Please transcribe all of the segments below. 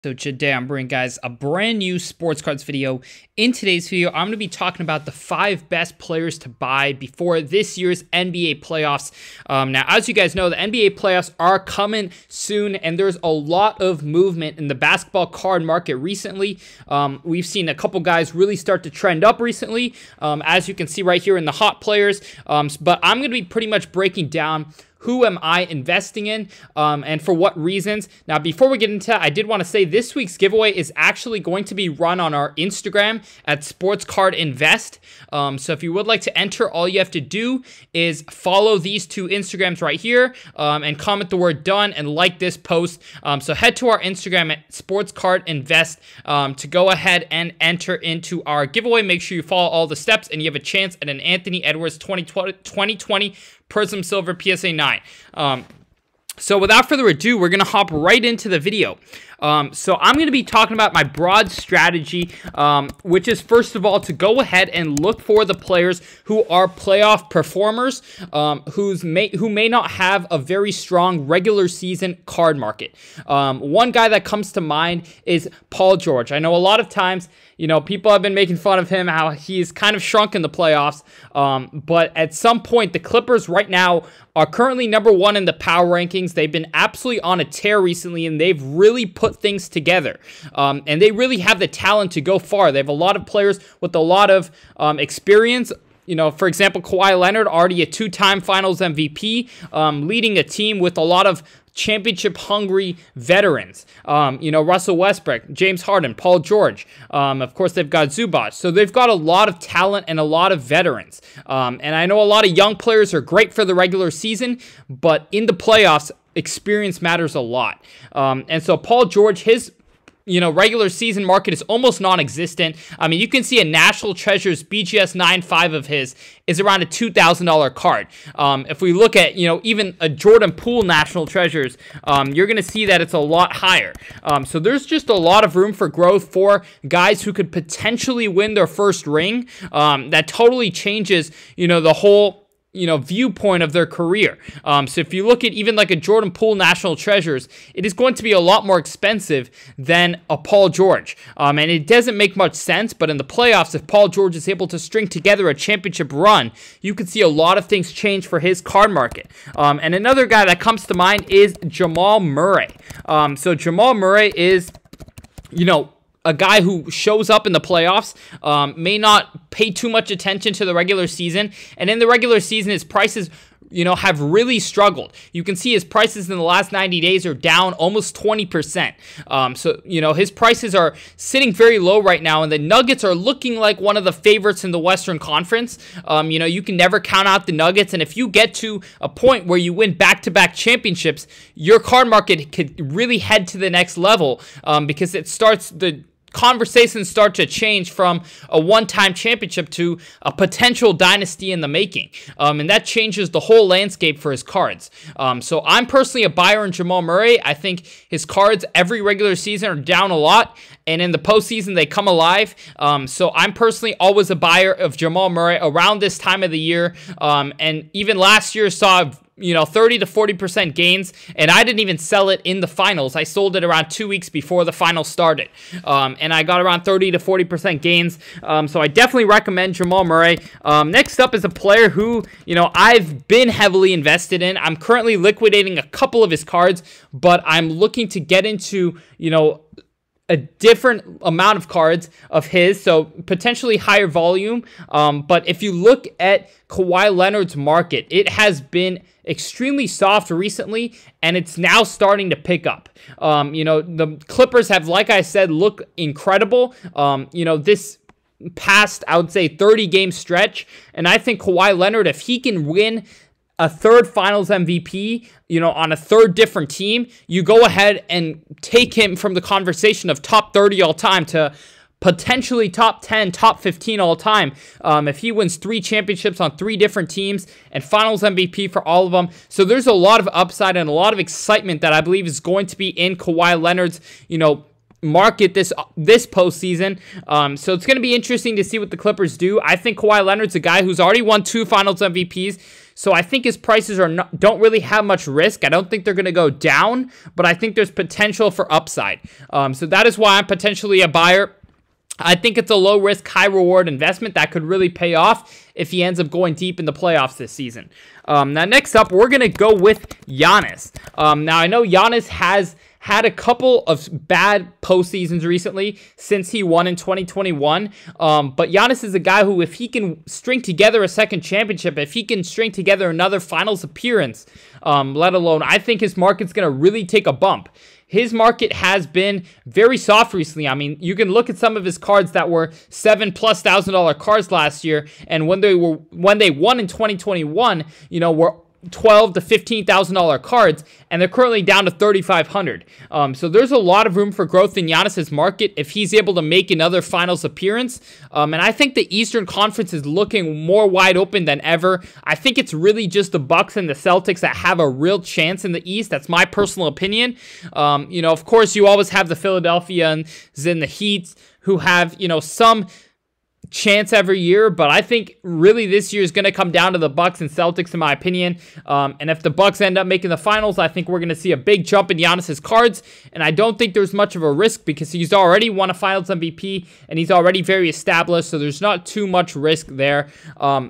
So today I'm bringing guys a brand new sports cards video. In today's video, I'm going to be talking about the 5 best players to buy before this year's NBA playoffs. Now, as you guys know, the NBA playoffs are coming soon, and there's a lot of movement in the basketball card market recently. We've seen a couple guys really start to trend up recently, as you can see right here in the hot players. But I'm going to be pretty much breaking down who am I investing in, and for what reasons. Now, before we get into that, I did want to say this week's giveaway is actually going to be run on our Instagram at SportsCardInvest. So if you would like to enter, all you have to do is follow these 2 Instagrams right here, and comment the word done and like this post. So head to our Instagram at SportsCardInvest to go ahead and enter into our giveaway. Make sure you follow all the steps and you have a chance at an Anthony Edwards 2020 Prism Silver PSA 9. So without further ado, we're going to hop right into the video. So I'm going to be talking about my broad strategy, which is first of all to go ahead and look for the players who are playoff performers, who may not have a very strong regular season card market. One guy that comes to mind is Paul George. I know a lot of times, people have been making fun of him, how he's kind of shrunk in the playoffs. But at some point, the Clippers right now are currently #1 in the power rankings. They've been absolutely on a tear recently, and they've really put things together. And they really have the talent to go far. They have a lot of players with a lot of experience. For example, Kawhi Leonard, already a 2-time Finals MVP, leading a team with a lot of championship-hungry veterans. Russell Westbrook, James Harden, Paul George. Of course, they've got Zubac. So they've got a lot of talent and a lot of veterans. And I know a lot of young players are great for the regular season, but in the playoffs, experience matters a lot. And so Paul George, his regular season market is almost non-existent. I mean, you can see a National Treasures BGS 9.5 of his is around a $2,000 card. If we look at, even a Jordan Poole National Treasures, you're going to see that it's a lot higher. So there's just a lot of room for growth for guys who could potentially win their first ring. That totally changes, the whole viewpoint of their career. So if you look at even like a Jordan Poole National Treasures, it is going to be a lot more expensive than a Paul George. And it doesn't make much sense, but in the playoffs, if Paul George is able to string together a championship run, you could see a lot of things change for his card market. And another guy that comes to mind is Jamal Murray. So Jamal Murray is, a guy who shows up in the playoffs, may not pay too much attention to the regular season. And in the regular season, his prices, have really struggled. You can see his prices in the last 90 days are down almost 20%. So, his prices are sitting very low right now, and the Nuggets are looking like one of the favorites in the Western Conference. You can never count out the Nuggets, and if you get to a point where you win back-to-back championships, your card market could really head to the next level, because the conversations start to change from a one-time championship to a potential dynasty in the making. And that changes the whole landscape for his cards. So I'm personally a buyer in Jamal Murray. I think his cards every regular season are down a lot, and in the postseason they come alive. So I'm personally always a buyer of Jamal Murray around this time of the year. And even last year saw 30 to 40% gains, and I didn't even sell it in the finals. I sold it around 2 weeks before the finals started, and I got around 30 to 40% gains. So I definitely recommend Jamal Murray. Next up is a player who, I've been heavily invested in. I'm currently liquidating a couple of his cards, but I'm looking to get into, a different amount of cards of his, so potentially higher volume. But if you look at Kawhi Leonard's market, it has been extremely soft recently, and it's now starting to pick up. The Clippers have, like I said, look incredible. This past, I would say, 30-game stretch, and I think Kawhi Leonard, if he can win a 3rd Finals MVP, on a 3rd different team, you go ahead and take him from the conversation of top 30 all time to potentially top 10, top 15 all time. If he wins 3 championships on 3 different teams and Finals MVP for all of them. So there's a lot of upside and a lot of excitement that I believe is going to be in Kawhi Leonard's, market this postseason. So it's going to be interesting to see what the Clippers do. I think Kawhi Leonard's a guy who's already won 2 Finals MVPs. So I think his prices don't really have much risk. I don't think they're going to go down, but I think there's potential for upside. So that is why I'm potentially a buyer. I think it's a low-risk, high-reward investment that could really pay off if he ends up going deep in the playoffs this season. Now, next up, we're going to go with Giannis. Now, I know Giannis has had a couple of bad postseasons recently since he won in 2021. But Giannis is a guy who, if he can string together a second championship, if he can string together another finals appearance, let alone, I think his market's going to really take a bump. His market has been very soft recently. I mean, you can look at some of his cards that were $7,000+ cards last year, and when they won in 2021, were $12,000 to $15,000 cards, and they're currently down to $3,500. So there's a lot of room for growth in Giannis's market if he's able to make another finals appearance. And I think the Eastern Conference is looking more wide open than ever. I think it's really just the Bucks and the Celtics that have a real chance in the East. That's my personal opinion. Of course, you always have the Philadelphians and the Heat who have, some chance every year, but I think really this year is going to come down to the Bucks and Celtics, in my opinion. And if the Bucks end up making the finals, I think we're going to see a big jump in Giannis's cards, and I don't think there's much of a risk because he's already won a Finals MVP and he's already very established, so there's not too much risk there. Now,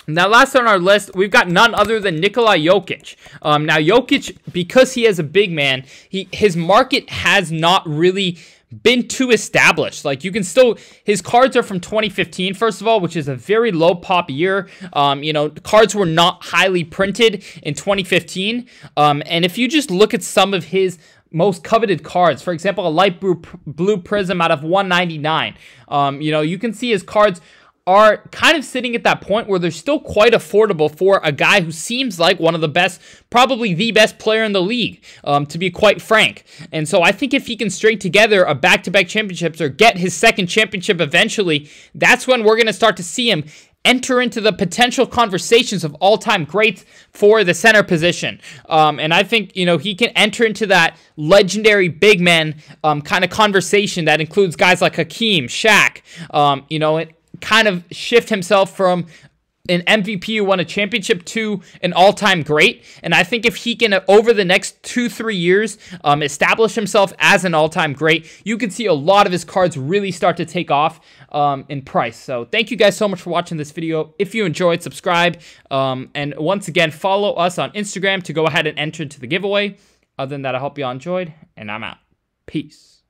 last on our list, we've got none other than Nikola Jokic. Now, Jokic, because he is a big man, his market has not really been too established. Like, you can still, his cards are from 2015, first of all, which is a very low pop year. Cards were not highly printed in 2015. And if you just look at some of his most coveted cards, for example, a light blue prism out of 199, you can see his cards are kind of sitting at that point where they're still quite affordable for a guy who seems like one of the best, probably the best player in the league, to be quite frank. And so I think if he can string together a back-to-back championships or get his second championship eventually, that's when we're going to start to see him enter into the potential conversations of all-time greats for the center position. And I think, he can enter into that legendary big man kind of conversation that includes guys like Hakeem, Shaq, kind of shift himself from an MVP who won a championship to an all-time great. And I think if he can, over the next 2-3 years, establish himself as an all-time great, you can see a lot of his cards really start to take off in price. So thank you guys so much for watching this video. If you enjoyed, subscribe. And once again, follow us on Instagram to go ahead and enter into the giveaway. Other than that, I hope you all enjoyed, and I'm out. Peace.